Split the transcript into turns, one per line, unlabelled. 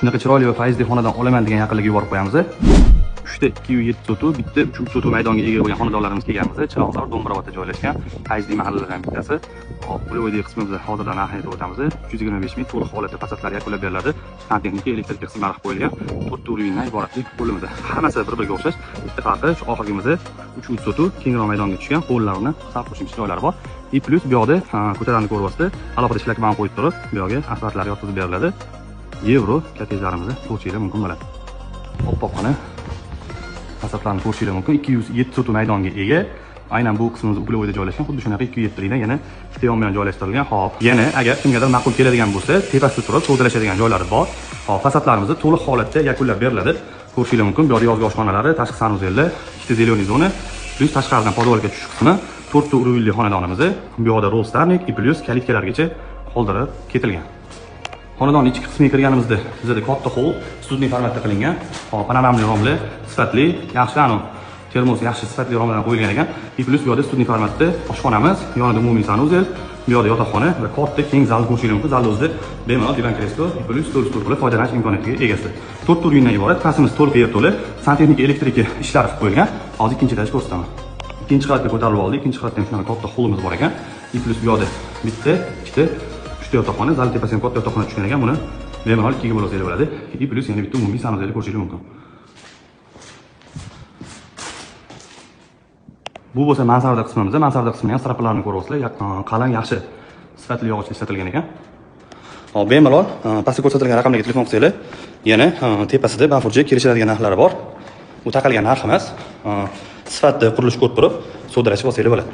Bunaqa chiroyli va foizli xonadan olaman degan yaqinlarga yuborib qo'yamiz. 3 ta 207 sotu, bitta 3 sotu maydonga ega bo'lgan xonadonlarimiz kelganmiz. Chiroqlar Do'mbrobodda joylashgan foizli mahallalardan bittasi. Hop, pulvoydagi qismimizda hozirdan narxini aytib o'tamiz. 325 ming to'liq holatda fasadlar yakunlab beriladi. Santexnika, elektrik qismlari qo'yilgan. 4 ta urindan iboratli qo'limizda. Hammasi bir-biriga o'xshash. Bitta farqi shu oxirgimizda 3 sotu kengroq maydonga tushgan qo'llarni sarf qo'shimcha joylari bor. Plus bu yoqda ko'taranki ko'rvosida alohida shlakban qo'yib turib, bu yoqga asfaltlar yotqizib beriladi. Yevro kottejlarimizni ko'rishingiz mumkin bo'ladi. Oppoqxona fasadlarni ko'rishingiz mumkin. 207 sotu maydonga ega. Aynan bu qismimiz Uplovoyda joylashgan. Xuddi shunaqa 207 ringdan yana ikkita yon bilan joylashtirilgan. Hop, yana agar kimgadir ma'qul keladigan bo'lsa, tepasida turib sodalashadigan joylari bor. Hop, fasadlarimiz to'liq holatda yakunlab beriladi. Ko'rishingiz mumkin. Bu yerda yozgi oshxonalari, tashqi sanuzellar, ikkita zeleniy zona, plus tashqaridan podvolga tushish qismi, 4 ta urilli xonadonimiz. Bu yerda ro'starnik, plus kalitkalargacha qoldirib ketilgan. Xonadon ichki qismiga kirganimizda bizda katta hol studniy formatda qilingan. Hop, panoramli romli, sifatli, yaxshi termos yaxshi sifatli romlardan qo'yilgan ekan. Plus bu yerda studniy formatda oshxonamiz, yonida umumiy sanuzel, bu yerda yotoqxona va katta keng zal ko'rishingiz mumkin. Zalda o'zida bemalol divan kreslo, plus stol qilib foydalanish imkoniyatiga egasiz. 4 urindan iborat, pastimiz to'liq yerto'la, santexnika, elektrika ishlari qilib qo'yilgan. Hozir ikkinchi etaj ko'rsataman. Ikkinchi qavatga ko'tarilib oldik. Ikkinchi qavatda ham shunaqa katta holimiz bor ekan. Plus bu yerda bitta, ikkita yotoqxona, zal tepasiga katta yotoqxona tushgan ekan. Buni bemalol ikkiga bo'lsa bo'ladi. Plus yana bitta umumiy sanuzelni ko'rishingiz mumkin. Bu bo'lsa mansarda qismimiz. Mansarda qismini ham straplarini ko'ryapsizlar. Qalin, yaxshi sifatli yog'och ishlatilgan ekan. Hop, bemalol pastda ko'rsatilgan raqamlarga telefon qilsanglar, yana tepasida bafurja kelishadigan narxlari bor. Bu taqalgan narx emas. Sifatda qurilish ko'rib turib, sodalashib olsanglar bo'ladi.